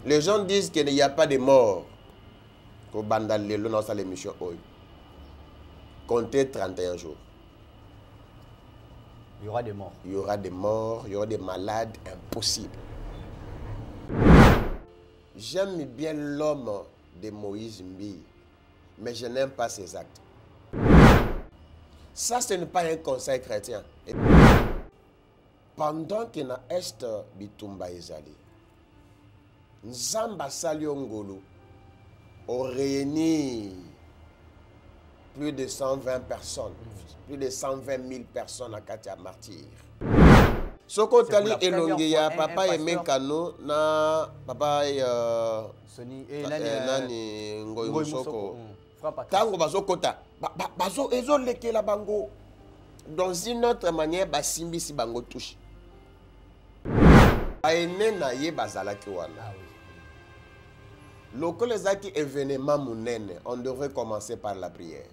Les gens disent qu'il n'y a pas de mort. Dans l'émission, comptez 31 jours. Il y aura des morts. Il y aura des morts, il y aura des malades, impossible. J'aime bien l'homme de Moïse Mbi, mais je n'aime pas ses actes. Ça, ce n'est pas un conseil chrétien. Et pendant que na est bitumba ezali, Nzamba Saliongolo ont réuni plus de 120 personnes, plus de 120 000 personnes à Katia Martyr. Soko tali elongeya papa Aimé Kano na papa Soni nani Ngoyi Soko. Tango bazokota bazo ezolekela bango dans une autre manière basimbi si bango touche. Aene na ye bazalaki wana. Lorsque les actes événements munene, on devrait commencer par la prière.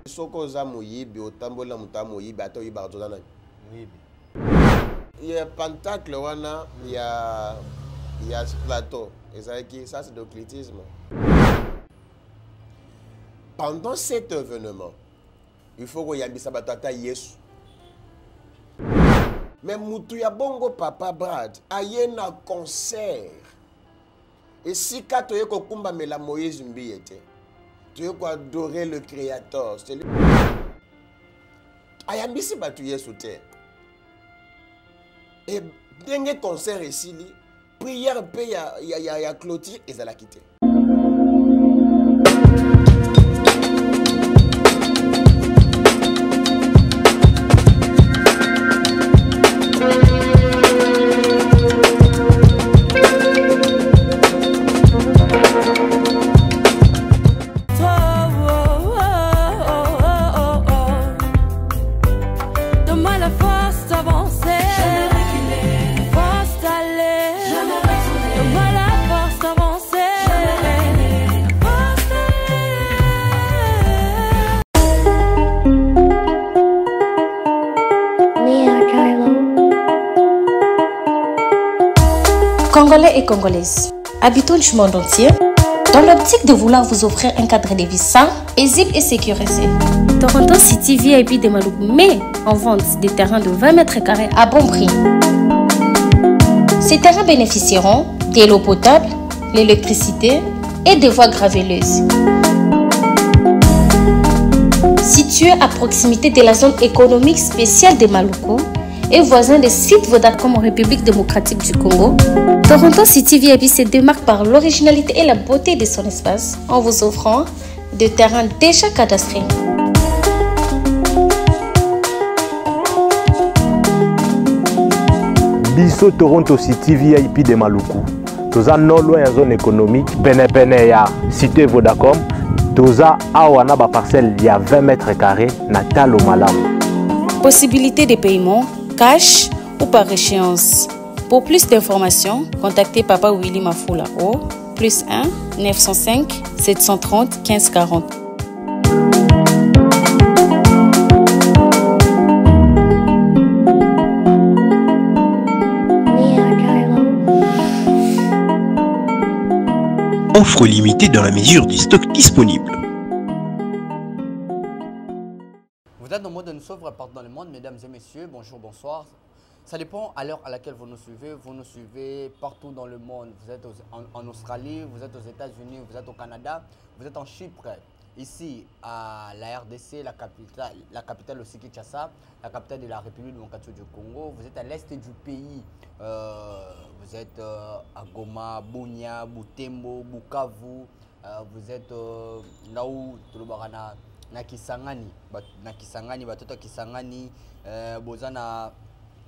Soko za muyibi otambola mutamuyibi ato yibarzona. Il y a pentacle wana, il y a plateau. Et ça c'est d'occultisme. Pendant cet événement, il faut que yambisa batata Yesu. Mais mutuya bongo papa Brad ayena concert. Et si kato yeko kumba mela Moïse Mbiyete, tu veux adorer le Créateur. C'est lui. Ayambisi batu Yesu te. Et dengue concert ici, prière pe ya clôture et ça l'a quitté. Congolais et Congolaises, habitants du monde entier, dans l'optique de vouloir vous offrir un cadre de vie sain, paisible et sécurisé, Toronto City VIP de Maluku met en vente des terrains de 20 mètres carrés à bon prix. Ces terrains bénéficieront de l'eau potable, l'électricité et des voies gravelleuses. Situé à proximité de la zone économique spéciale de Maluku, et voisin des sites Vodacom en République démocratique du Congo, Toronto City VIP se démarque par l'originalité et la beauté de son espace en vous offrant des terrains déjà cadastrés. Biso Toronto City VIP de Maluku. Toza non loin en zone économique, pene ya cité Vodacom. Toza awana ba parcelle il y a 20 mètres carrés na talo malamu. Possibilité de paiement cash ou par échéance. Pour plus d'informations, contactez Papa Willy Mafoula au +1 905 730 1540. Offre limitée dans la mesure du stock disponible. Vous êtes dans le mode de nous suivre partout dans le monde, mesdames et messieurs, bonjour, bonsoir. Ça dépend à l'heure à laquelle vous nous suivez partout dans le monde. Vous êtes en Australie, vous êtes aux États-Unis, vous êtes au Canada, vous êtes en Chypre, ici à la RDC, la capitale aussi Kinshasa, la capitale de la République démocratique du Congo. Vous êtes à l'est du pays, vous êtes à Goma, Bunia, Butembo, Bukavu, vous êtes là où tout le monde na Kisangani, batoto Kisangani, bozana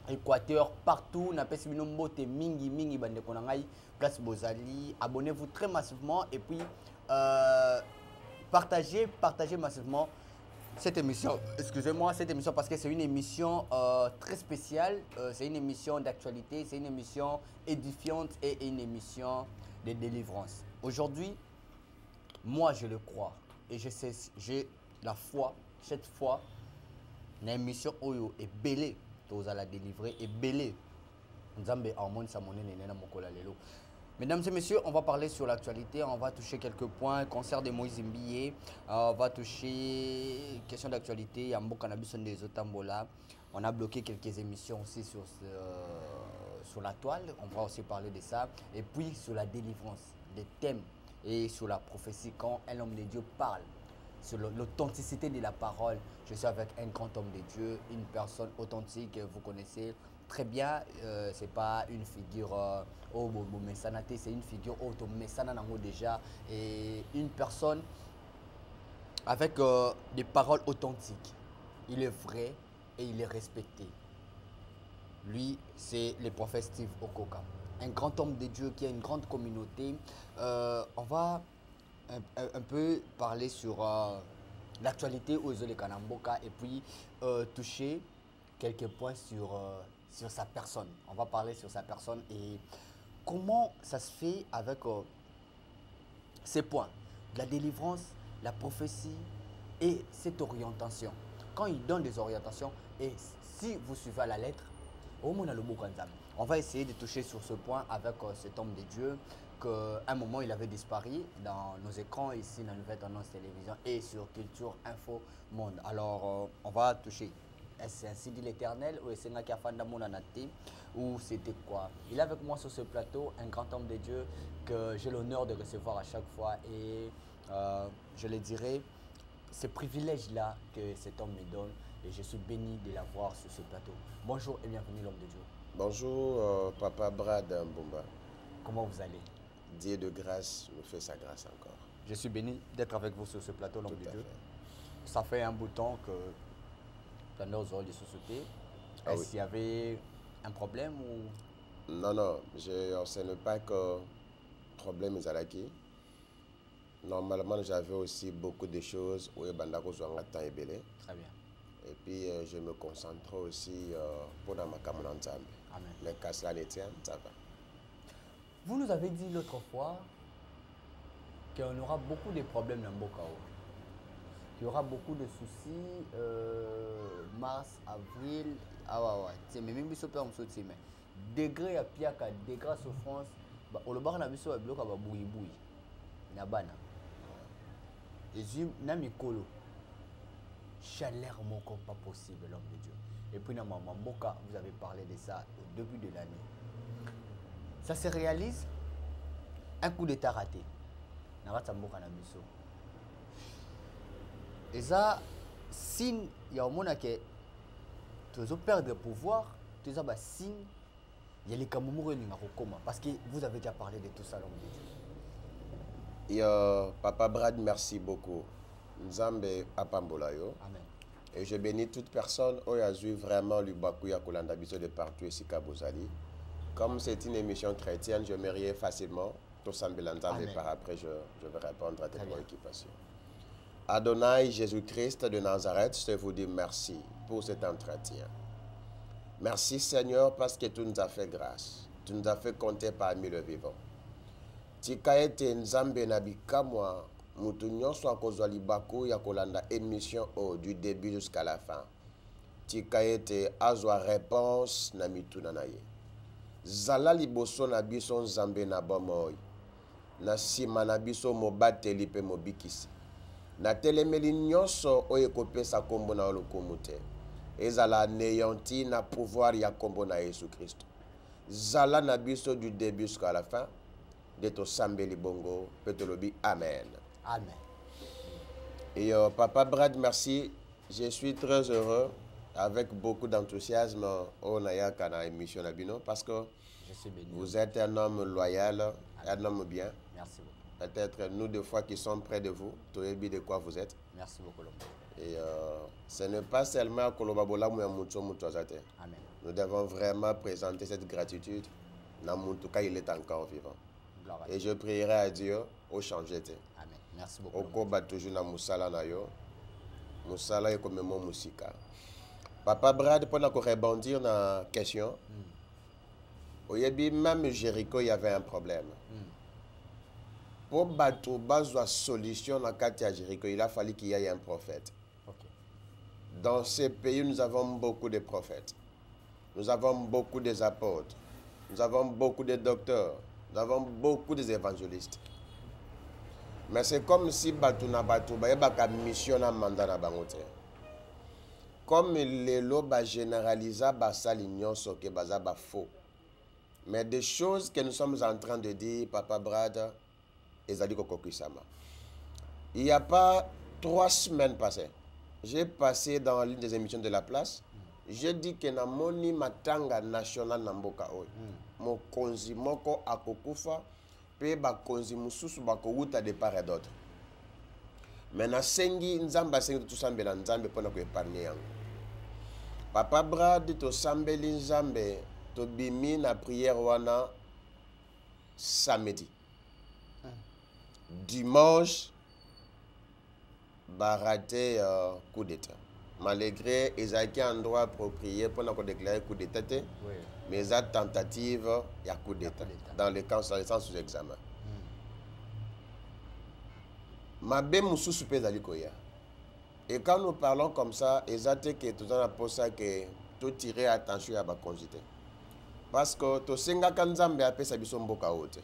Équateur, partout, na pesi bino mbote mingi bande konangai, place bozali, abonnez-vous très massivement et puis partagez massivement cette émission. Excusez-moi, cette émission parce que c'est une émission très spéciale, c'est une émission d'actualité, c'est une émission édifiante et une émission de délivrance. Aujourd'hui, moi je le crois et je sais, j'ai la foi, cette foi, l'émission Oyo est belle, tous à la délivrer, est belle, Mesdames et messieurs, on va parler sur l'actualité, on va toucher quelques points, concert de Moïse Mbié, on va toucher question d'actualité, Yambo Cannabis des Otambola. On a bloqué quelques émissions aussi sur la toile, on va aussi parler de ça. Et puis sur la délivrance, des thèmes et sur la prophétie, quand un homme de Dieu parle, sur l'authenticité de la parole. Je suis avec un grand homme de Dieu, une personne authentique, vous connaissez très bien, ce n'est pas une figure c'est une figure déjà, et une personne avec des paroles authentiques. Il est vrai et il est respecté. Lui, c'est le prophète Steve Okoka, un grand homme de Dieu qui a une grande communauté. On va un peu parler sur l'actualité aux Zolé Kanamboka et puis toucher quelques points sur sa personne. On va parler sur sa personne et comment ça se fait avec ces points, la délivrance, la prophétie et cette orientation. Quand il donne des orientations et si vous suivez à la lettre, on va essayer de toucher sur ce point avec cet homme de Dieu qu'à un moment il avait disparu dans nos écrans ici dans Nouvelle Tendance Télévision et sur Culture Info Monde. Alors on va toucher. Est-ce ainsi dit l'Éternel ou est-ce ou c'était quoi? Il est avec moi sur ce plateau, un grand homme de Dieu que j'ai l'honneur de recevoir à chaque fois et je le dirai, ce privilège-là que cet homme me donne et je suis béni de l'avoir sur ce plateau. Bonjour et bienvenue l'homme de Dieu. Bonjour Papa Brad Mbumba. Comment vous allez? Dieu de grâce nous fait sa grâce encore. Je suis béni d'être avec vous sur ce plateau l'homme de Dieu. Fait. Ça fait un bout de temps que dans nos de société. Est-ce qu'il y avait un problème ou... Non, ce n'est pas que problème Zalaki. Normalement, j'avais aussi beaucoup de choses où Bandako Zouanga temps est belé. Très bien. Et puis, je me concentre aussi pour la Makamon Nzambe. Amen. Mais qu'à cela ne tient, ça va. Vous nous avez dit l'autre fois qu'on aura beaucoup de problèmes dans Mbokao. Il y aura beaucoup de soucis, mars, avril, mais même si on peut mais degré à piaka, degré à souffrance, on le barre na biso bloc à boui na bana. Et na mikolo, chaleur moko pas possible l'homme de Dieu. Et puis na maman Mboka, vous avez parlé de ça au début de l'année. Ça se réalise, un coup d'état raté. Na rata Mboka na biso. Et ça, signe, il y a un moment que tu vas perdre le pouvoir, tu as un signe, il y a les camoumous parce que vous avez déjà parlé de tout ça, l'homme de Dieu. Papa Brad, merci beaucoup. Nzambe apambolayo. Amen. Et je bénis toute personne qui a vu vraiment le Bakuya Kolanda Biso de partout ici à Bozali. Comme c'est une émission chrétienne, je me riais facilement. Tout ça me et par après, je vais répondre à tes préoccupations. Adonai Jésus-Christ de Nazareth, je vous dis merci pour cet entretien. Merci Seigneur parce que tu nous as fait grâce. Tu nous as fait compter parmi le vivant. Tikaete Nzambe Nabikamwa, Moutounion soit Kozwali Baku Yakolanda émission du début jusqu'à la fin. Tikaete Azwa réponse Namitunanaye. Zala liboso Nabiso Nzambe Nabomoy. Nasima Nabiso Mobate Lipe Mobikisi. Na telemeli nyonso oye kopesa kombo na lokumu te. Ezala néanti na pouvoir ya kombo na Yesu Christ. Zala na biso du début jusqu'à la fin. De to sambeli bongo petolobi amen. Amen. Et Papa Brad, merci. Je suis très heureux avec beaucoup d'enthousiasme au Naya Kana émission Nabino parce que vous êtes un homme loyal, un homme bien. Merci beaucoup. Peut-être nous deux fois qui sommes près de vous, tu sais bien de quoi vous êtes. Merci beaucoup. Et ce n'est pas seulement Kolobabola ou Amen. Nous devons vraiment présenter cette gratitude. En tout cas, il est encore vivant. Et je prierai à Dieu au changer. Amen. Merci beaucoup. Au combat toujours na musala na yo. Musala est comme mon musika. Papa Brad, pour rebondir dans la question, même Jéricho, il y avait un problème. Pour battre la solution dans le cas de Jéricho, il a fallu qu'il y ait un prophète. Okay. Dans ces pays, nous avons beaucoup de prophètes. Nous avons beaucoup d'apôtres. nous avons beaucoup de docteurs, nous avons beaucoup d'évangélistes. Mais c'est comme si Batuna Batouba a mission à mandat na bangote. Comme les lots généralisés, ça l'union que baza faux. Mais des choses que nous sommes en train de dire, Papa Brad et Zadiko Kokusama. Il n'y a pas 3 semaines passées, j'ai passé dans l'une des émissions de la place. J'ai dit que na moni matanga national namboka oy. Mo konzi moko akokufa pe ba konzi mususu bako wuta de part et d'autre. Mais na sengi nzamba sengi tout sambela nzambe pona ko épargner yango. Papa Brad to sambeli nzambe to bimi na prière wana samedi. Dimanche baraté coup d'état. Malgré Isaac a un droit approprié pour nous déclarer coup d'état, mais la tentative, il y a coup d'état dans les camps sous examen. Ma belle moussou soupé d'alikoya. Et quand nous parlons comme ça, Isaac que tout en a pour ça que tout tirer attention à ma conjité. Parce que tout senga kanzambe a pesa bisomboka haute.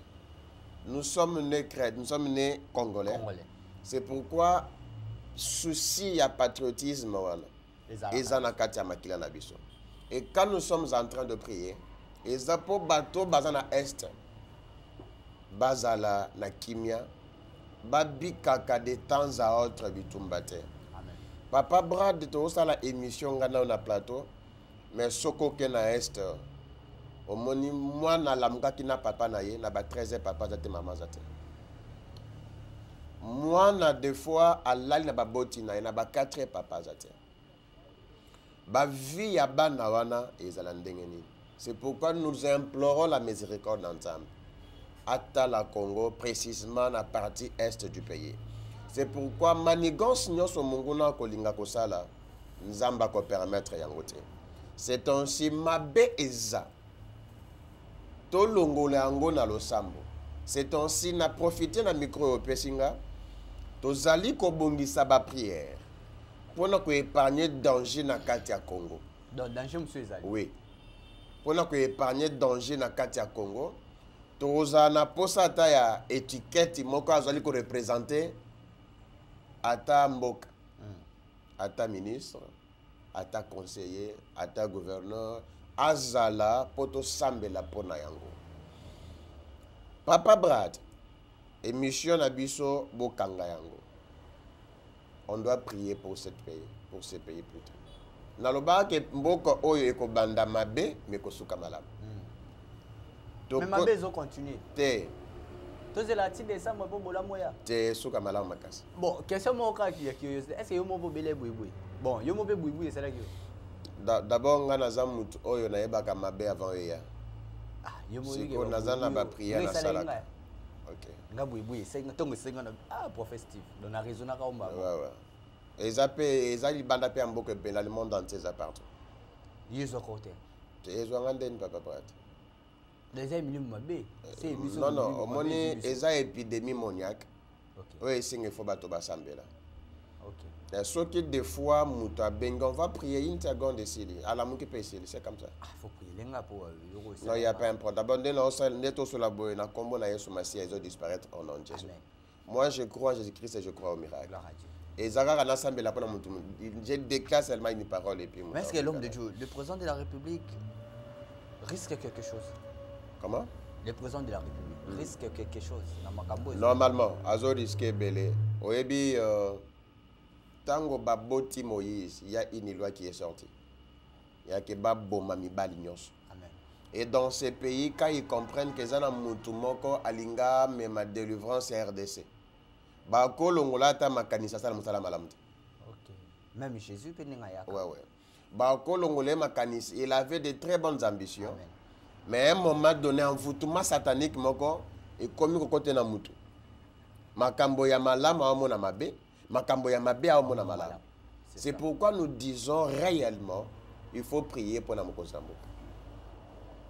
Nous sommes nés crètes, nous sommes nés congolais. C'est pourquoi souci à patriotisme et quand nous sommes en train de prier et zapo bato bazana est bazala na kimia babi kaka de temps à autre bitumbate. Papa Brad to sala émission ngana na plateau mais soko ke na est omoni mwana lamuka kina papa na ye na ba 13 papa zate mama zate. Moi, na des fois, Allah na baboti na ba 4 papas zate. Ba vie ya bana wana ezala ndengeni. C'est pourquoi nous implorons la miséricorde ensemble. Ata la Congo, précisément la partie est du pays. C'est pourquoi manigance nyoso munguna kolinga kosala nzamba ko permettre yangote. C'est ainsi mabe eza. To longola yango na losambo. C'est ainsi na profiter na micro pesinga. Tozali kobongisa ba prière pour ne épargner danger na kati ya Congo. Danger monsieur ezali. Oui. Pour ne épargner danger na kati ya Congo. Toza na posa ta ya étiquette moko azali ko représenter ata mboka. Ata ministre, ata conseiller, ata gouverneur, azala poto sambela pona yango. Papa Brad émission Abisso Bokanga yango. On doit prier pour ce pays plus tard. Naloba ke mboko oyo eko banda mabe mais ko suka malamu. Mais mabe zo continue. Te. Toze la ti décembre bo bola moya. Te suka malamu makasi. Bon, question mo ka ki curiosité. Est-ce que yo mo bo bele boui? Bon, yo mo be boui c'est là que d'abord ngana za mutu oyo na yebaka mabe avant ya. Ah, yo mo yiki. Siko nazana ba prière na sala. Ok. Ngaboui c'est ntongo senga na professeur dans la raison na kaomba. Ouais. Ezali banda pe amboke bela le monde entier za partout. Yezo côté. Yezo ngandeni Papa Brad. Déjà minimum mabe. C'est non, omoni eza épidémie moniaque. OK. Oui, singe faut bato basambela. OK. Sauf que des fois muta benga on va prier une seconde ici. À la muki pe ici, c'est comme ça. Ah, faut prier lenga pour non, il y a pas un problème. D'abord dès ça neto sur la boue na combo na Yesu Messie ils ont disparaître au nom de Jésus. Moi je crois en Jésus-Christ et je crois au miracle. Gloire à Dieu. Et Zara na sambela pona mutu. Je déclare seulement une parole et puis mais est-ce que l'homme de Dieu, le président de la République risque quelque chose? Comment? Le président de la République risque quelque chose dans Makambo? Normalement, azo risque belé. Oyebi tango baboti Moïse, il y a une loi qui est sortie. Il y a que baboma mibali nyonso. Amen. Et dans ces pays, quand ils comprennent que zana mutu moko alinga mais ma délivrance est RDC. Ba ko longola ta makanisa sala musala malamu. OK. Même Jésus peut ninga yaka. Ouais. Ba ko longolé makanisa, il avait de très bonnes ambitions. Amen. Mais à un moment donné, en envoûtement satanique moko et comme côté na mutu. Makambo ya malamu amona mabe, makambo ya mabe amona malamu. C'est pourquoi nous disons réellement il faut prier pour Namoko Zambo.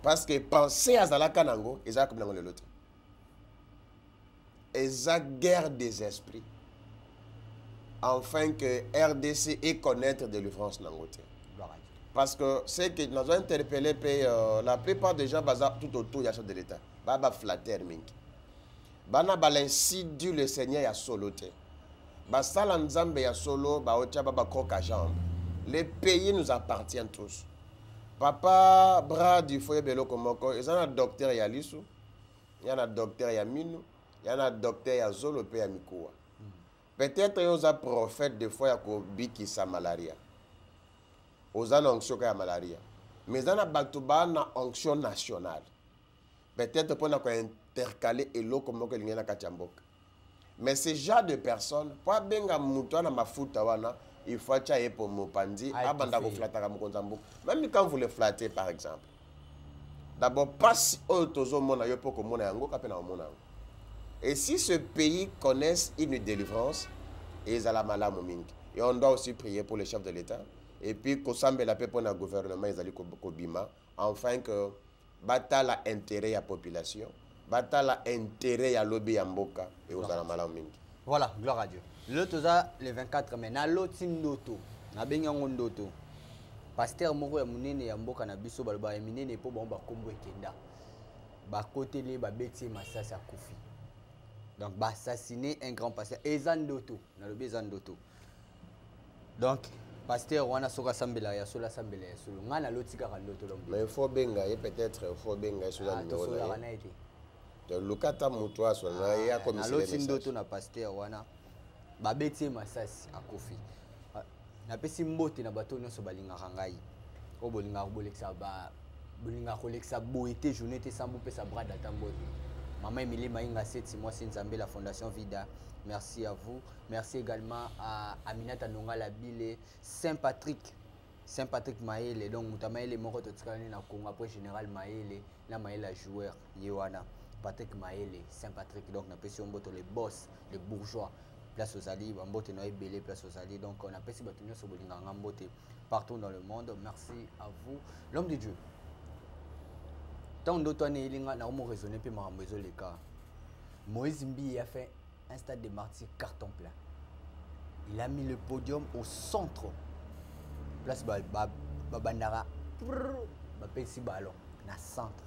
Parce que penser à Zalaka Nango, et ça comme Nango le lot. Et ça guerre des esprits. Afin que RDC ait connaître de l'ouvrance Nangote. Parce que c'est que nous avons interpellé la plupart des gens basés tout autour du chef de l'État. Baba flatter mink. Bana balinsidu le Seigneur ya solo te. Basala nzambe ya solo ba otia baba croque jambe. Les pays nous appartiennent tous. Papa bras du foyer belo komoko, ils ont un docteur ya lisu, il y a un docteur ya minu, il y a un docteur ya zolo pe ya mikoa. Peut-être ils ont un prophète de fois ya ko biki sa malaria. Aux onction ya malaria. Mais ils ont un batuba na onction nationale. Peut-être pour nous intercaler et l'eau comme que l'ingénieur Kachambok. Mais ce genre de personnes, pour benga mutana mafuta wana, il faut que pour mopandi, abanda ko flatter mo konzambok. Même quand vous le flattez par exemple. D'abord passe au tozo mona yo poko mona yango kapena mona. Et si ce pays connaisse une délivrance, ils ala malamu mingi. Et on doit aussi prier pour les chefs de l'État. Et puis kosambe la paix pour le gouvernement ils ali ko bima, enfin que batala intérêt à la population, batala intérêt à lobby ya mboka et aux alamala mingi. Voilà, gloire à Dieu. L'autre le 24 mai, na l'autre ndoto, na benga ndoto. Pasteur moko ya munene ya mboka na biso balba ya minene po ba kombo ekenda. Ba côté les ba beti masasi a Kofi. Donc ba assassiner un grand pasteur ezandoto, na lobi ezandoto. Donc pasteur wana soka sambela ya sola sambela ya solo ngana lotika ka ndoto lombi. Mais il faut benga et peut-être il faut benga sur la numéro là. De lukata mutwa so na ya comme c'est le message. Ndoto na pasteur wana ba beti masasi a Kofi. Na pesi mbote na bato nyonso balingaka ngai. O bolingaka bolekisa ba bolingaka kolekisa boete journée te sambu pesa brada tambote. Maman Emilie Maïnga 7 mois c'est Nzambe la Fondation Vida. Merci à vous. Merci également à Aminata Nonga Labile, Saint-Patrick Maële. Donc Moutamaële moko totikani na Congo après général Maële, la Maële joueur Yewana. Patrick Maële, Saint-Patrick. Donc on appelle si on botte les boss, les bourgeois. Place aux alliés, on botte noy belé place aux alliés. Donc on appelle si batunyo so bolinga ngambote partout dans le monde. Merci à vous. L'homme de Dieu. Tant d'autres années, il y a raisonné puis m'a besoin les cas. Moïse Mbi a fait un stade de martyrs carton plein. Il a mis le podium au centre. Place Babandara. Bapesi ballon. Na centre.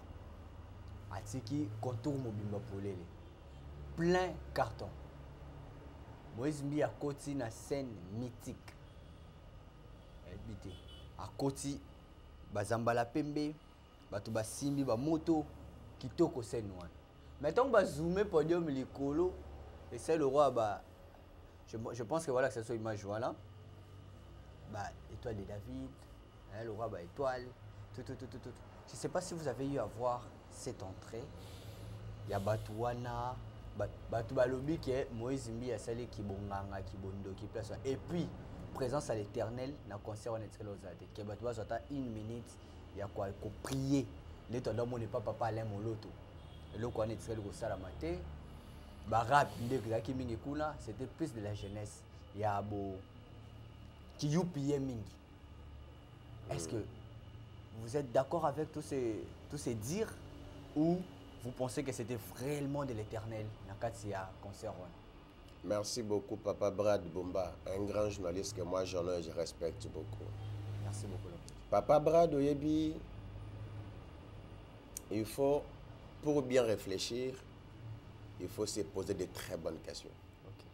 Atiki contour mobimba polele. Plein carton. Moïse Mbi a côté na scène mythique. Habité. A côté Bazambala Pembe. Bato basimbi ba moto kitoko scène wana. Maintenant ba zoomer podium likolo et c'est le roi ba je pense que voilà que c'est cette image voilà. Bah étoile de David, hein, le roi ba étoile tout. Je sais pas si vous avez eu à voir cette entrée. Il y a Batouana, Batou balobi qui est Moïse Mbi a sali ki bonganga ki bondo ki place et puis présence à l'Éternel na concert on est très losate. Qui Batou ba sota 1 minute. Il y a quoi qu'on prier les temps n'est pas papa Alain Moloto et le quoi est très gros ça la matin barab ndeki mingi kuna c'était plus de la jeunesse il y a beau qui youpier mingi. Est-ce que vous êtes d'accord avec tous ces dires ou vous pensez que c'était réellement de l'Éternel Nakatia concert? Merci beaucoup Papa Brad Bomba, un grand journaliste que moi j'honore et je respecte beaucoup. Merci beaucoup. Papa Brad Oyebi, il faut, pour bien réfléchir, il faut se poser de très bonnes questions. Okay.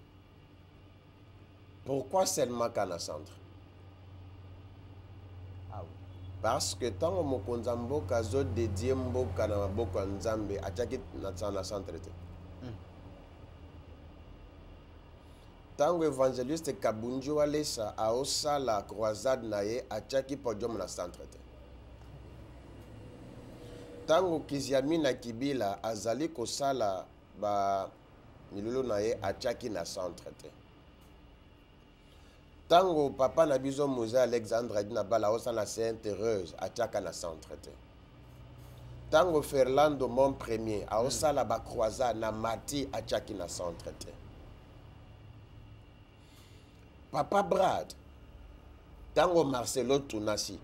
Pourquoi seulement Kana Centre? Ah oui. Parce que tant que Mokonzambo Kazo dédié Mboka na Maboko Nzambe, a tchaki na centre. Tant que évangéliste Kabunjo Alessa a osa la croisade naye a tchaki podium na centre. Tant que Kiziami na Kibila azali kosala ba milolo naye a tchaki na centre. Tango papa na biso Moussa Alexandre na bala osa na Sainte Heureuse a tchaka na centre. Tango Fernando mon premier a osa la ba croisade na Mati a tchaki na centre. Papa Brad, tango Marcelo Tunasi,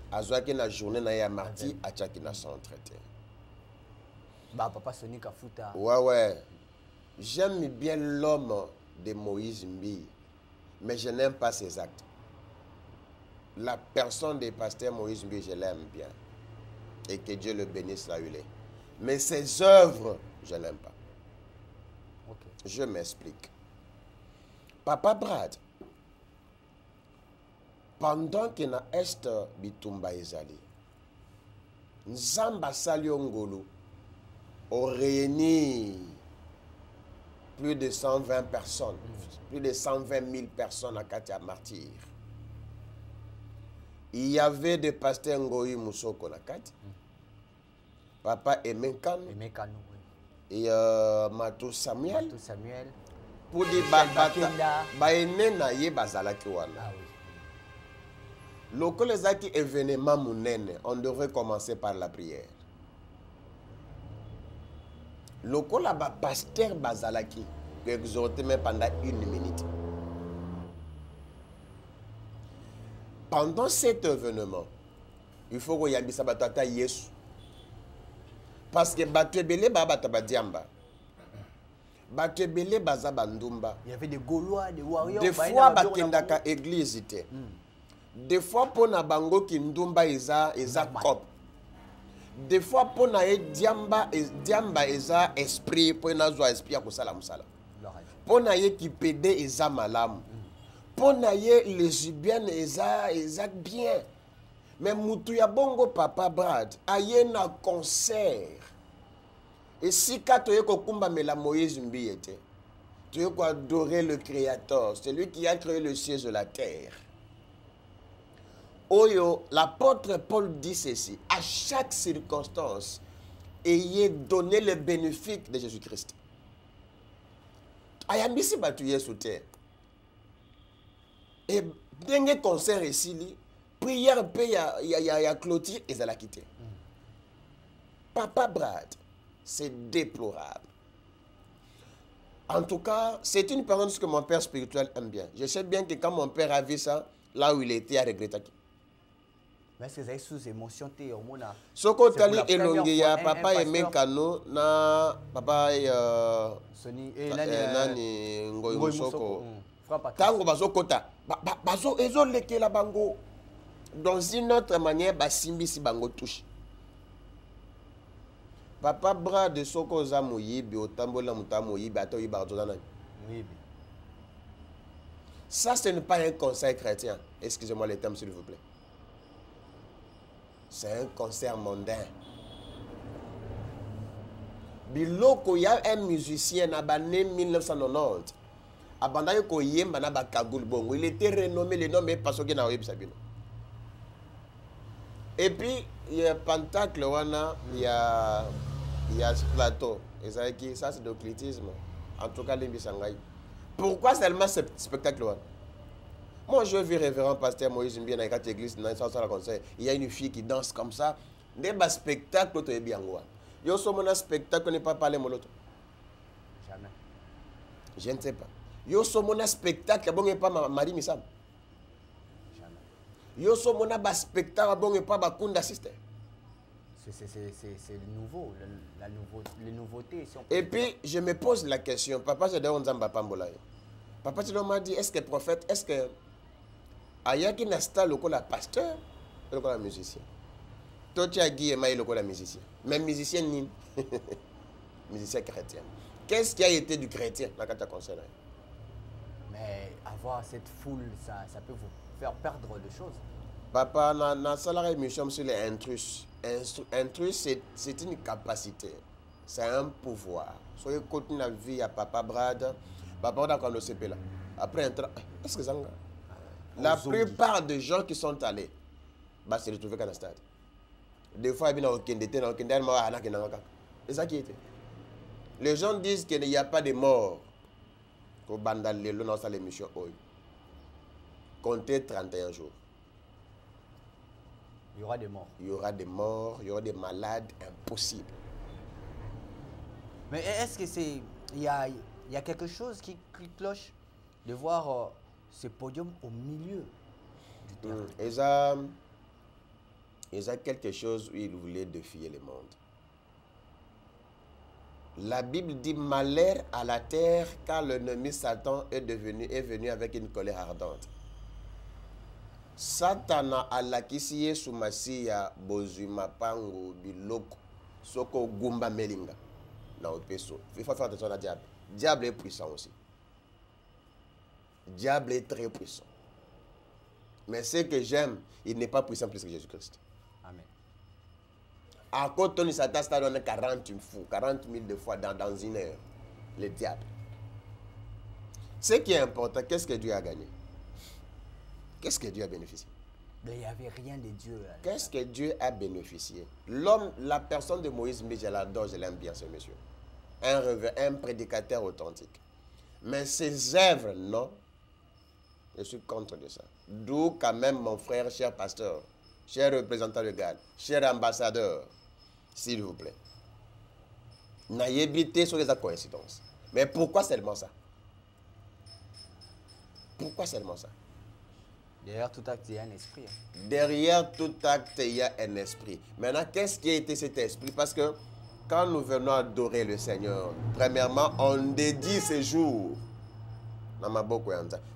azwaki na journée na ya mardi a tchaki na centre. Bah papa Sonic Afuta. Ouais. J'aime bien l'homme de Moïse Mbi, mais je n'aime pas ses actes. la personne des pasteurs Moïse Mbi, je l'aime bien. Et que Dieu le bénisse là où il est. Mais ses œuvres, je ne l'aime pas. Okay. Je m'explique. Papa Brad, pendant qu'il na est bitumba ezali, Nzamba Saliongolo ont réuni plus de 120 personnes, plus de 120 000 personnes à Katia Martyr. Il y avait des pasteurs Ngoyi Moussoko na Kati, Papa Emenkan, et Matou Samuel. Pour dire baenena ye bazalaki wana. Loko les aki événement munene, on devrait commencer par la prière. Loko la ba pasteur bazalaki que exhorté même pendant 1 minute. Pendant cet événement, il faut que yambisa batata Yesu. Parce que batebele ba batabadiamba. Batebele baza bandumba. Il y avait des Gaulois, des warriors. Des fois bakendaka église te. Des fois pona bango ki ndumba eza cop. Des fois pona e diamba eza esprit pona zo esprit ya kosala musala. Pona ye ki pede eza malamu. Pona ye lesbienne eza bien. Mais mutu ya bongo Papa Brad aye na concert. Et si quand tu es kokumba mela Moïse Mbi était, tu es adorer le Créateur, c'est lui qui a créé le ciel et la terre. Oyo, l'apôtre Paul dit ceci, à chaque circonstance, ayez donné le bénéfice de Jésus-Christ. Ayambisi batu yesu terre. Et dengue concert ici, prière pe ya clôture et la quitter. Papa Brad, c'est déplorable. En tout cas, c'est une parole que mon père spirituel aime bien. Je sais bien que quand mon père a vu ça, là où il était, il a regretté. Mais est-ce que vous avez sous émotion? Soko tali elongeya papa Emenkano na papa Soni nani Ngoyi Soko. Tango bazo kota bazo ezo lekela bango dans une autre manière basimbi si bango touche. Papa Brad de Soko za moyibi otambola muta moyibi ato yiba zona nani. Ça ce n'est pas un conseil chrétien. Excusez-moi les termes s'il vous plaît. C'est un concert mondain. Biloko ya un musicien abané 1990. Abandaya ko yemba na bakagul bongo. Il était renommé le nom mais parce que na oyebisa bino. Et puis il y a Pentacle wana, il y a plateau. Et ça c'est de l'occultisme. En tout cas l'imbisangai. Pourquoi seulement ce spectacle wana? Moi, je vis révérend pasteur Moïse Mbi dans l'église, dans le conseil. Il y a une fille qui danse comme ça. Des spectacles, tu es bien. Yo somona spectacle n'est pas parlé mon autre. Jamais. Je ne sais pas. Yo somona spectacle, bon n'est pas Marie Missam. Jamais. Yo somona ba spectacle, bon n'est pas Bakunda Sister. C'est le nouveau, les nouveautés. Si et puis, je me pose la question. Papa, je donne Nzamba Pambola. Papa, tu m'a dit, est-ce que prophète, est-ce que Ayaki Nasta, le pasteur, le musicien. Toi, tu as dit, le musicien. Même musicien, ni musicien chrétien. Qu'est-ce qui a été du chrétien dans le concert? Mais avoir cette foule, ça peut vous faire perdre des choses. Papa, dans la salarié mission sur les intrus. Intrus, c'est une capacité. C'est un pouvoir. Soyez continue la vie à Papa Brad. Papa Brad, quand le CP là. Après, est-ce que ça la plupart des gens qui sont allés, bah, c'est retrouvé dans le stade. Des fois, il y a c'est ça qui était. Les gens disent qu'il n'y a pas de mort. Au Bandal, dans l'émission. Comptez 31 jours. Il y aura des morts. Il y aura des morts, il y aura des malades, impossible. Mais est-ce que c'est... Il y a quelque chose qui cloche de voir ce podium au milieu du terrain. Il y a quelque chose où il voulait défier le monde. La Bible dit malheur à la terre car l'ennemi Satan est venu avec une colère ardente. Satana alakisi Yesu Masiya bozuma pango biloko soko gumba melinga na opeso. Il faut faire attention à diable. Diable est puissant aussi. Diable est très puissant. Mais ce que j'aime, il n'est pas puissant plus que Jésus-Christ. Amen. À côté de Satan, ça donne 40 000 de fois dans une heure. Le diable. Ce qui est important, qu'est-ce que Dieu a gagné? Qu'est-ce que Dieu a bénéficié? Mais il n'y avait rien de Dieu. Qu'est-ce que Dieu a bénéficié? L'homme, la personne de Moïse, mais je l'adore, je l'aime bien ce monsieur. Un prédicateur authentique. Mais ses œuvres, non. Je suis contre de ça. D'où quand même mon frère, cher pasteur, cher représentant légal, cher ambassadeur, s'il vous plaît. N'ayez évité sur les coïncidences. Mais pourquoi seulement ça? Pourquoi seulement ça? Derrière tout acte, il y a un esprit. Derrière tout acte, il y a un esprit. Maintenant, qu'est-ce qui a été cet esprit? Parce que quand nous venons adorer le Seigneur, premièrement, on dédie ces jours.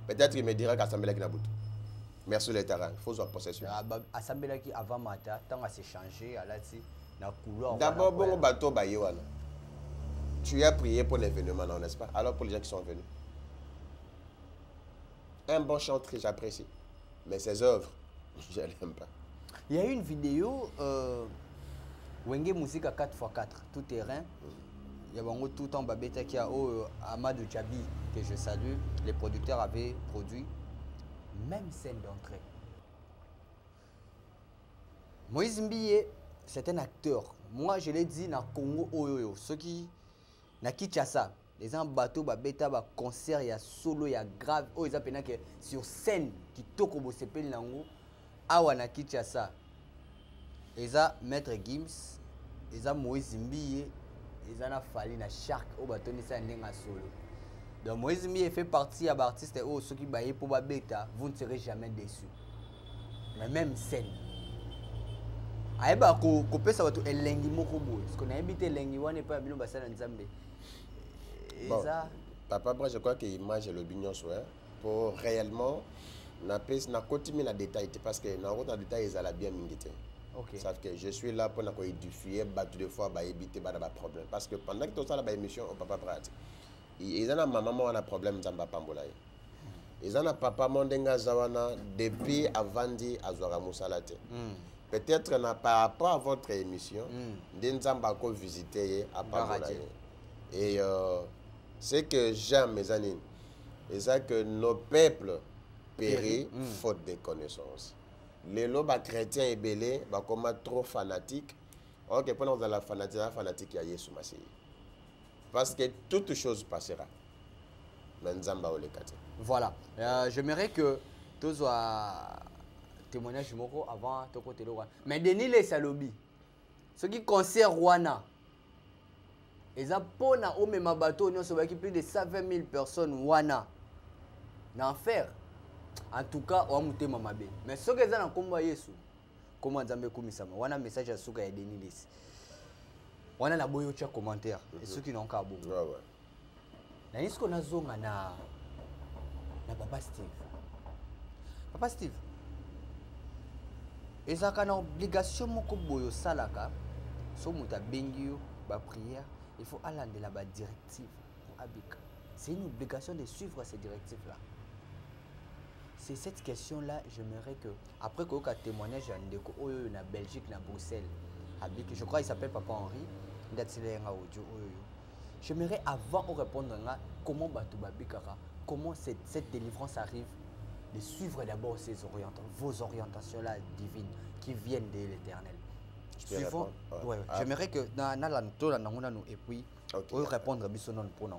Peut-être qu'il me dira qu'Assemblée qui n'a pas. Merci le terrain. Il faut sa possession. Assemblée qui avant matin, tant à s'échanger, à la couleur. D'abord, bon bateau baïwana. Tu as prié pour l'événement, n'est-ce pas? Alors pour les gens qui sont venus. Un bon chanteur, j'apprécie. Mais ses œuvres, je n'aime pas. Il y a une vidéo, Wenge Musique à 4x4, tout terrain. Il y a tout en babeta qui a Amadou Djabi, que je salue. Les producteurs avaient produit même scène d'entrée. Moïse Mbiye, c'est un acteur. Moi, je l'ai dit dans Congo Oyoyo. Ceux qui na Kinshasa, les gens bateau, babeta, ba concert, il y a solo, il y a grave. Oh, ils appellent que sur scène, qui toko bo sepel nango, awa na Kinshasa. Ils ont Maître Gims, ils ont Moïse Mbiye, ils ont fallu na Shark, au bateau ni ça n'enga solo. Donc Moïse Mbiye fait partie à l'artiste, oh ceux qui baillent pour babeta, vous ne serez jamais déçus. La même scène. Aïba ko peut ça va tout elengi moko boy. Parce qu'on a habité elengi wane pas bino basala nzambe. Bon, papa, moi je crois que l'image est le bignon soit pour réellement na continuer na détail parce que na route na détail ils allaient bien mingité. OK. Sauf que je suis là pour na ko édifier battre de fois ba éviter ba problème parce que pendant que tout ça la émission au papa prat. Ils ont un maman on a problème nzamba pambola. Ils ont un papa mondenga zawana depuis avant dit azora musalate. Peut-être par rapport à votre émission, Nzamba ko visiter à Pambola. Et ce que j'aime, mes amis, c'est que nos peuples périssent faute de connaissances. Les lobes chrétiens et belés, comme trop fanatiques, ok, pendant la fanatique, il y a Yesu Massi. Parce que toute chose passera. Mais Nzamba o le kate. Voilà. J'aimerais que tous soient témoignage moko avant de côté de Rwanda. Mais Denis les Salobi, ce qui concerne Rwanda, ils ont pour na au même bateau, nous sommes plus de 120 000 personnes Rwanda. L'enfer. En tout cas, on a monté mamabe. Mais ce que ils ont combat Yesu, comment Nzambe komisama. On a message à Souka et Denis les. On a la boyo cha commentaire. Et ceux qui n'ont qu'à bon. Ouais ouais. Na est-ce qu'on a zonga na Papa Steve. Papa Steve. Et ça a une obligation moko boyo salaka so muta bengio ba prière il faut aller de la directive pour abika. C'est une obligation de suivre ces directives là. C'est cette question là, j'aimerais que après que un témoignage à ndeko oyo na Belgique na Bruxelles abika, je crois il s'appelle Papa Henri ndatilenga audio oyo. J'aimerais avant de répondre là comment batu babikara, comment cette délivrance arrive. De suivre d'abord vos orientations-là divines qui viennent de l'Éternel. Suivons. Ouais. J'aimerais que dans nous et puis répondre à ce pour nous.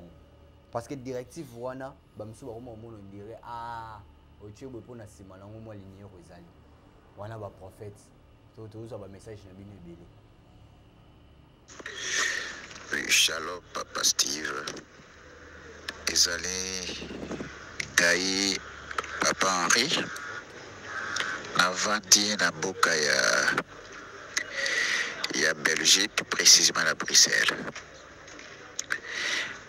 Parce que directive wana bamsu ba on dirait ah oche pour na sima na mo lignée rozali. Wana ba prophète to ba message na bino ebele. Oui, shalom Papa Steve. Ezali Gaï Papa Henri, avant la boca il y a Belgique, précisément à Bruxelles.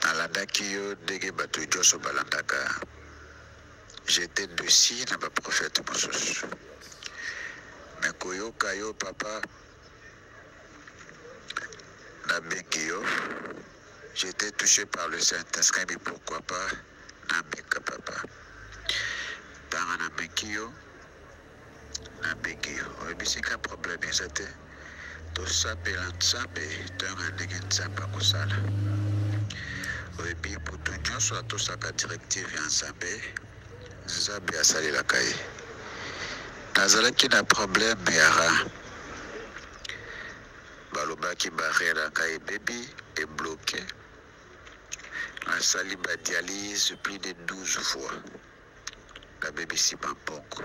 Dans la date qui est de Batou Josso Balantaka, j'étais dessus dans le prophète Moses. Mais koyo kayo papa na bengio, j'étais touché par le Saint-Esprit, mais pourquoi pas na beka papa. Dans na bengio, na bengio. Oui, c'est qu'un problème, c'était tout ça belanzabe, tout un négenzamba kosala. Oui, pour tout le monde, soit tout ça ka directive ensemble. Zabe asali la kaye. Nazalaki na problème yara. Balobaki barrière la kaye baby est bloqué. Nasali ba dialyse plus de 12 fois. La baby si pampoko.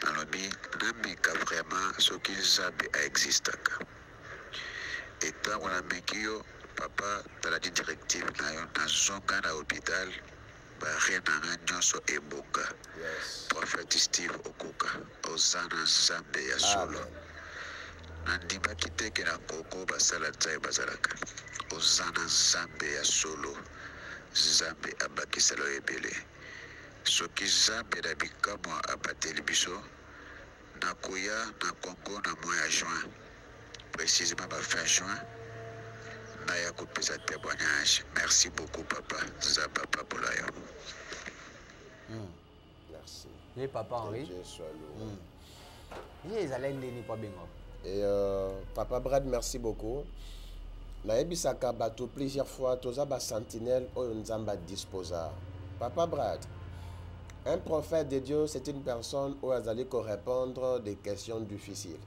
Nalobi nameka vraiment ce qui zabe a existé. Et tant on a mekio papa dans la directive na zonga na hôpital. Barrière na nyonso eboka. Prophète Steve Okuka Ozana Zambe ya solo. Nandima kiteke na koko basala tsai bazalaka. Ozana Zambe ya solo. Zambe abakisalo ebele. Soki Zambe da bikamo abateli biso na koya na Congo na mois ya juin. Précisément ba fin juin. Na ya kopesa témoignage. Merci beaucoup papa. Zaba papolayo. Merci. Et papa Henri. Dieu soit loué. Ils allaient ndeni kwa bengo. Et papa Brad, merci beaucoup. Naebisaka bato plusieurs fois, toza ba sentinelle oyo nzamba disposa. Papa Brad, un prophète de Dieu, c'est une personne où elle allait répondre des questions difficiles.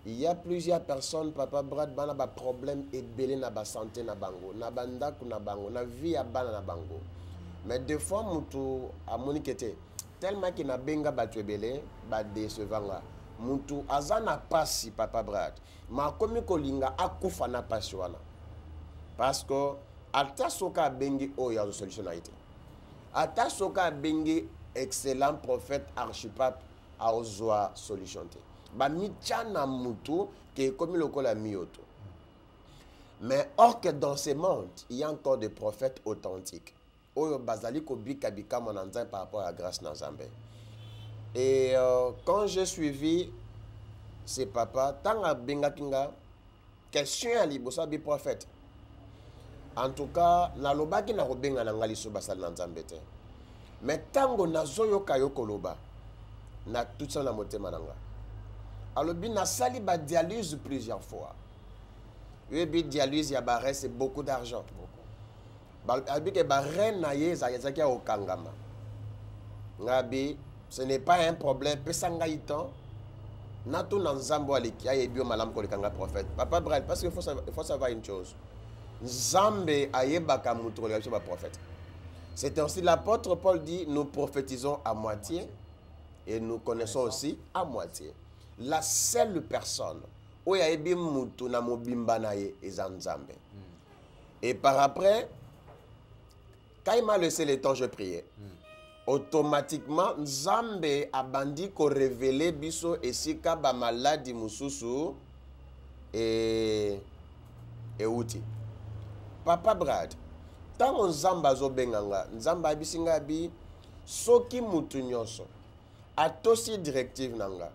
Il y a plusieurs personnes, Papa Brad, bana ba problème et belé na ba santé na bango, na bandaku na bango, na vie à bana na bango. Mais des fois, mutu a monikete, tellement qu'il na benga batu belé, ba décevanga. Mutu azana pasi, Papa Brad. Ma komi kolinga akufa na pasi wana. Parce que ata soka bengi oya solution na ite. Ata soka bengi excellent prophète archipape a ozwa solution te. Ba michana mutu ke komi lokola mioto. Mais or que dans ce monde, il y a encore des prophètes authentiques. Oyo bazali ko bika bika monanzan par rapport à la grâce Nazambe. Et quand j'ai suivi ces papas, tant à benga kinga question à libosa bi prophète. En tout cas, na lobaki na robenga na ngali so basal Nazambe te. Mais tango na zoyo kayo koloba na tout ça na motema nanga. Alobi na sali ba dialyse plusieurs fois. Oui, dialyse ya barre c'est beaucoup d'argent. Alobi ke barre na ye za yazaki au kangama. Ngabi ce n'est pas un problème, pesanga itan. Nato na nzambo aliki aye bio malam ko lekanga prophète. Papa Brad, parce qu'il faut savoir une chose. Nzambe ayebaka mutu ko lekanga prophète. C'est ainsi l'apôtre Paul dit nous prophétisons à moitié et nous connaissons aussi à moitié. La seule personne où il y a eu mutu na mobimba na ye est Nzambe. Et par après quand il m'a laissé le temps je priais. Automatiquement Nzambe a bandi ko révéler biso esika ba maladie mususu et outi. Papa Brad, tant Nzamba zo benganga, Nzamba bisinga bi soki mutu nyonso atosi directive nanga.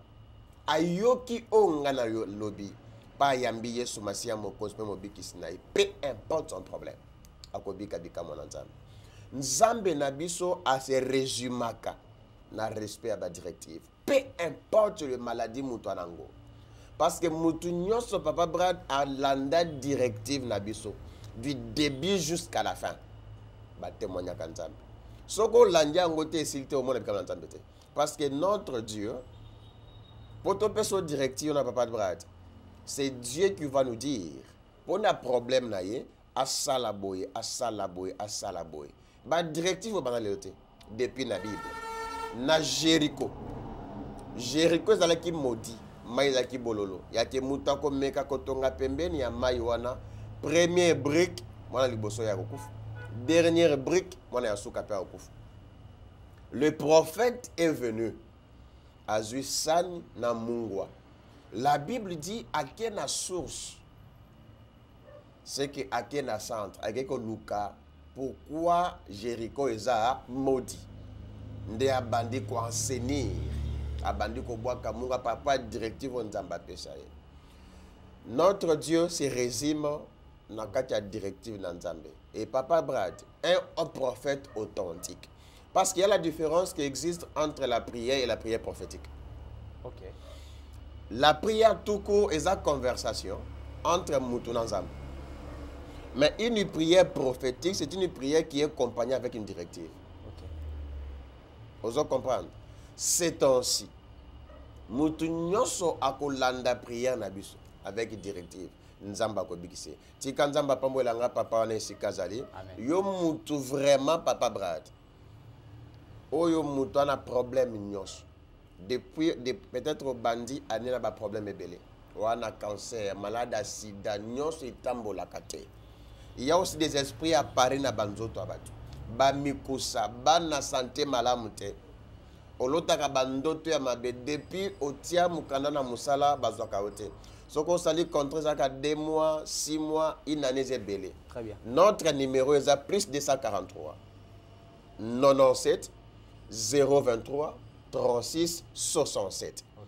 Ayoki onga na lobby pa yambi Yesu Masia mokonzi pe mobiki sinai. Peu importe son problème. Akobika bika mona Nzambe. Nzambe na biso a se résumaka na respect à la directive. Peu importe le maladie mutu anango. Parce que mutu nyonso Papa Brad a landa directive na biso du début jusqu'à la fin. Ba témoigna ka Nzambe. Soko landia ngote silté au monde bika Nzambe te. Parce que notre Dieu pour ton perso directive na Papa Brad, c'est Dieu qui va nous dire pour un problème na ye asalaboye asalaboye asalaboye. Ba directive au banalité depuis la Bible. Na Jéricho. Jéricho zalaki maudit, mai zalaki bololo. Yake mutako meka kotonga pembeni ya mai wana. Première brique, mwana liboso ya kokufa. Dernière brique, mwana ya suka pe kokufa. Le prophète est venu à Zuisani na Mungwa. La Bible dit à quelle source. C'est que à quel centre, à quel Luka. Pourquoi Jéricho est maudit? nde abandi ko enseigner abandi ko boa kamunga papa directive nzamba pesa ye. Notre Dieu se résume dans la directive Nanzambe. Et Papa Brad est un prophète authentique. Parce qu'il y a la différence qui existe entre la prière et la prière prophétique. Ok. La prière tout court est la conversation entre Moutou Nanzambe. Mais une prière prophétique, c'est une prière qui est accompagnée avec une directive. Ok. Vous allez comprendre. C'est ainsi. Moutou Nyoso akolanda prière nabiso avec une directive. Nzamba ko bikise. Tika nzamba pambolanga papa wana esikazali. Yo mutu vraiment Papa Brad. Oyo mutu ana problème nyos. Depuis peut-être au bandit ane na ba problème ebele. Wana cancer, malade à sida, nyos etambola kate. Il y a aussi des esprits apparus na banzoto abatu. Ba mikusa, ba na santé malamute. Olotaka bandoto ya mabe depuis otia mukanda na musala bazwaka ote. Ce qu'on s'allie contre ça, 2 mois, 6 mois, une année est belé. Très bien. Notre numéro est à plus de 143. 97 023 36 67. Ok.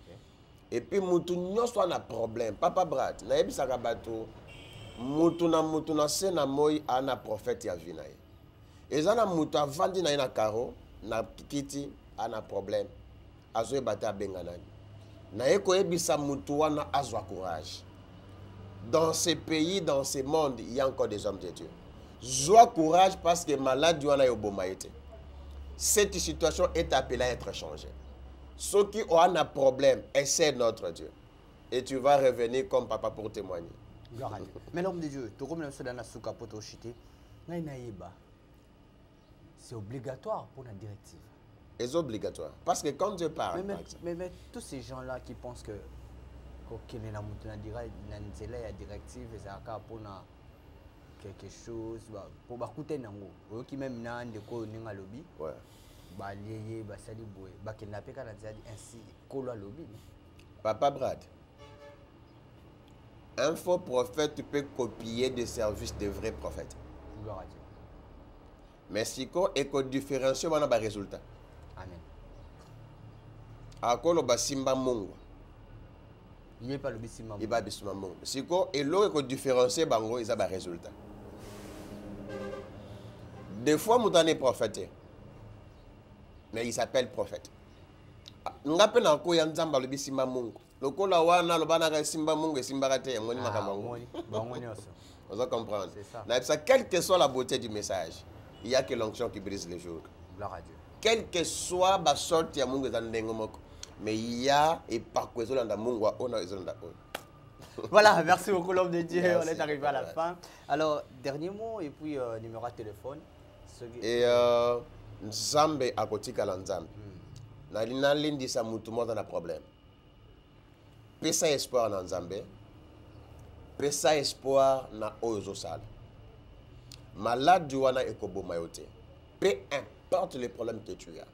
Et puis, moutou nyo soit un problème. Papa Brad, na yebi sakabato, moutou na se na moi ana prophète ya vinaye. Et ça na moutou avandi na ina karo, na kiti ana problème. Azoe bata benganani. Courage. Dans ces pays, dans ces mondes, il y a encore des hommes de Dieu. Joie courage parce que malade cette situation est appelée à être changée. Ceux qui ont un problème, essaie notre Dieu. Et tu vas revenir comme papa pour témoigner. Mais l'homme de Dieu, c'est obligatoire pour la directive. C'est obligatoire. Parce que quand Dieu parle, mais tous ces gens-là qui pensent que la directive, c'est pour quelque chose, pour écouter nango, qui même n'a de quoi n'enga lobby, ainsi lobby. Papa Brad, un faux prophète peut copier des services de vrais prophètes. Mais si on est différencié, on a un résultat. Amen. Akolo basimba mungu. Il n'est pas le bisimba. Il va bisimba mungu. Si ko elo ko différencier bango, ils ont un résultat. Des fois mutane est prophète. Mais il s'appelle prophète. Ngape na ko ya nzamba le bisimba mungu. Lokola wana lo bana ka simba mungu e simba kate ngoni makamango. Bangoni oso. Vous allez comprendre. C'est ça. Na ça quelle que soit la beauté du message, il y a que l'onction qui brise les jours. Gloire à Dieu. Quel que soit la sorte de mungu zandengo mais il y a et par quoi zolanda mungu ona zolanda. Voilà, merci beaucoup l'homme de Dieu. Merci. On est arrivé à la fin. Alors, dernier mot et puis numéro de téléphone. Et Nzambe akotika la Nzambe. Na lina lindi sa mutu mo na problème. Pesa espoir na Nzambe. Pesa espoir na ozo sala. Malade wana ekoboma yote. Peu importe les problèmes que tu as.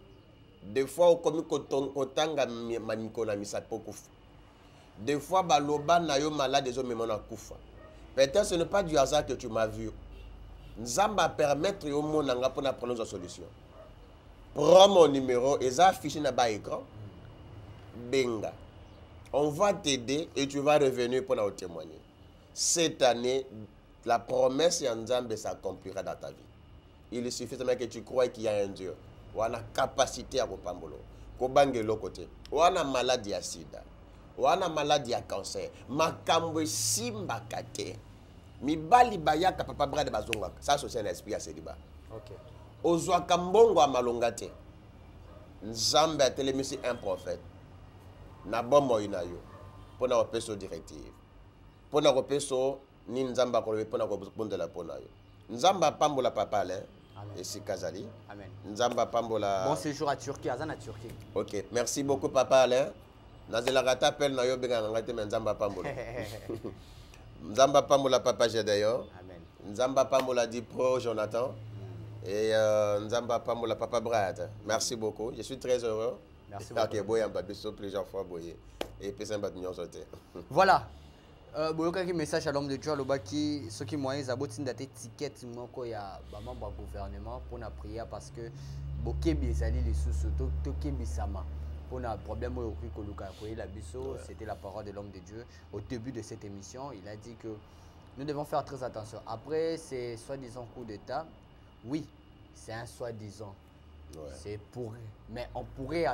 Des fois, comme kotanga maniko na misapo kufa. Des fois, baloba na yo malade des hommes na kufa. Peut-être ce n'est pas du hasard que tu m'as vu. Nzamba permettre yo monanga pour prendre une solution. Prends mon numéro et ça affiché na bas écran. Benga. On va t'aider et tu vas revenir pour nous témoigner. Cette année, la promesse de Nzambe s'accomplira dans ta vie. Il suffit seulement que tu crois qu'il y a un Dieu. On a capacité à kopambolo. Kobangelo côté. On a maladie à sida. On a maladie à cancer. Makambo simba kate. Mi bali bayaka papa brade bazonga. Ça c'est un esprit à célibat. OK. Ozwa kambongo amalongate. Nzambe a télémisé un prophète. Na bombo inayo. Pona opeso directive. Pona opeso ni nzamba ko pona ko bondela pona yo. Nzamba pambola papa le. Et si Kazali. Amen. Nzamba pambola. Bon séjour à Turquie, Azana Turquie. OK, merci beaucoup papa Alain. Nazela gata appel na yo benga ngate Nzamba pambola. Nzamba pambola papa Jedayo. Amen. Nzamba pambola dit pro Jonathan. Et Nzamba pambola papa Brad. Merci beaucoup. Je suis très heureux. Merci beaucoup. OK, boy en plusieurs fois boy. Et puis ça va nous sauter. Voilà. boyokaki message à l'homme de Dieu alobaki soki moyens abotinda te ticket moko ya ba membre gouvernement pour na prier parce que bokebi ezali lisusu tokebisama pour un problème au biso. C'était la parole de l'homme de Dieu au début de cette émission. Il a dit que nous devons faire très attention. Après ces soi-disant coups d'État, oui, c'est un soi-disant. Ouais. C'est pour, mais on pourrait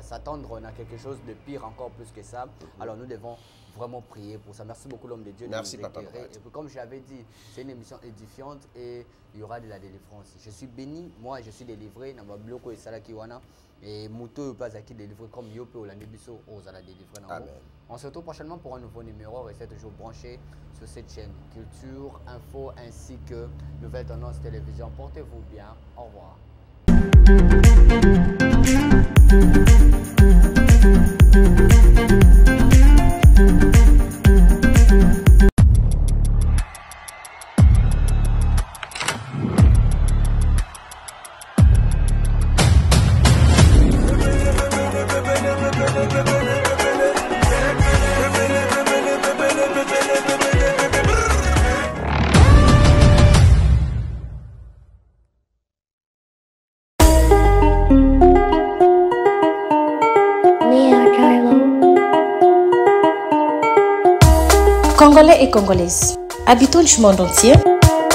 s'attendre à quelque chose de pire encore plus que ça. Alors nous devons vraiment prier pour ça. Merci beaucoup l'homme de Dieu. Merci papa. Et puis, comme j'avais dit, c'est une émission édifiante et il y aura de la délivrance. Je suis béni, moi je suis délivré. Et Mouto pas qui délivré comme Yope ou la Nebiso aux à la délivrer. On se retrouve prochainement pour un nouveau numéro. Restez toujours branchés sur cette chaîne Culture, Info ainsi que Nouvelle Tendance Télévision. Portez-vous bien. Au revoir. Congolais et Congolaises, habitants du monde entier,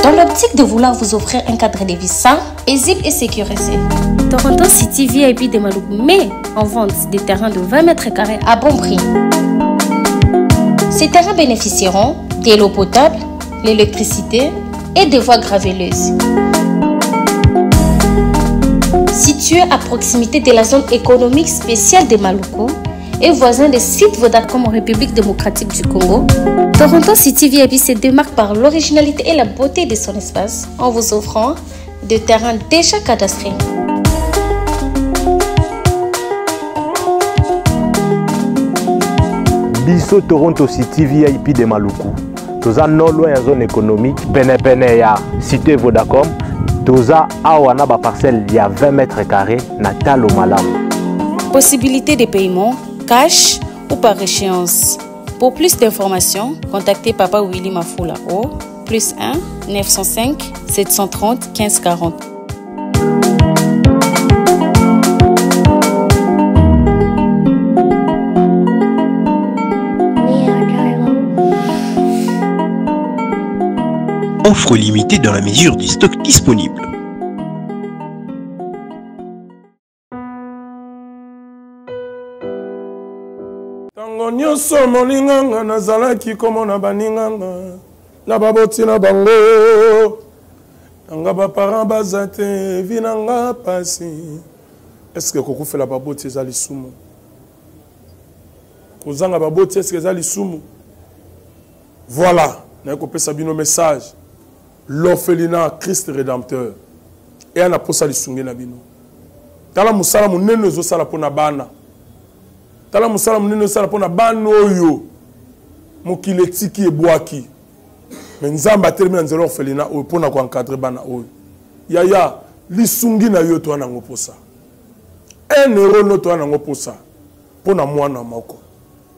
dans l'optique de vouloir vous offrir un cadre de vie sain, paisible et sécurisé, Toronto City VIP de Maluku met en vente des terrains de 20 mètres carrés à bon prix. Ces terrains bénéficieront de l'eau potable, l'électricité et des voies gravelleuses. Situé à proximité de la zone économique spéciale de Maluku, et voisin des sites Vodacom en République démocratique du Congo, Toronto City VIP se démarque par l'originalité et la beauté de son espace en vous offrant des terrains déjà cadastrés. Biso Toronto City VIP de Maluku. Toza non loin en zone économique, pene ya cité Vodacom. Toza awana ba parcelle il y a 20 mètres carrés na talo malamu. Possibilité de paiement cash ou par échéance. Pour plus d'informations, contactez Papa Willy Mafoula au +1 905 730 1540. Offre limitée dans la mesure du stock disponible. Nyonso molinganga nazalaki komona baninganga na baboti na bango nanga baparent baza te vi nanga pasi. Est-ce que kokufela baboti eza lisumu? Kozanga baboti est-ce que eza lisumu? Voilà, na kopesa bino message. L'orphelinat Christ Rédempteur et ana posa lisungi na bino. Tala musala munene ezosala pona bana. Tala musala munene sala pona bano oyo mokile tiki ebwaki mais nzamba termina nzelo orphelina oyo pona ko encadrer bana oyo yaya lisungi na yo to na ngoposa 1 euro no to na ngoposa pona mwana moko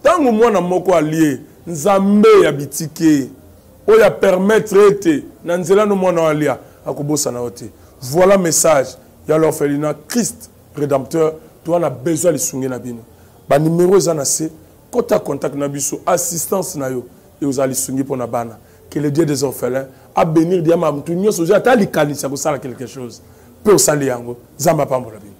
tango mwana moko alie nzambe ya bitike oyo ya permettre ete na nzela no mwana alia akobosa na ote. Voilà message ya l'orphelinat Christ Rédempteur to na besoin lisungi na bino. Ba numéro za na se kota contact na biso assistance na yo et aux alisungi pour na bana que le Dieu des orphelins a bénir diama mtu nyoso ja ta likanisa ko sala quelque chose peut sali yango zamba pambola bino.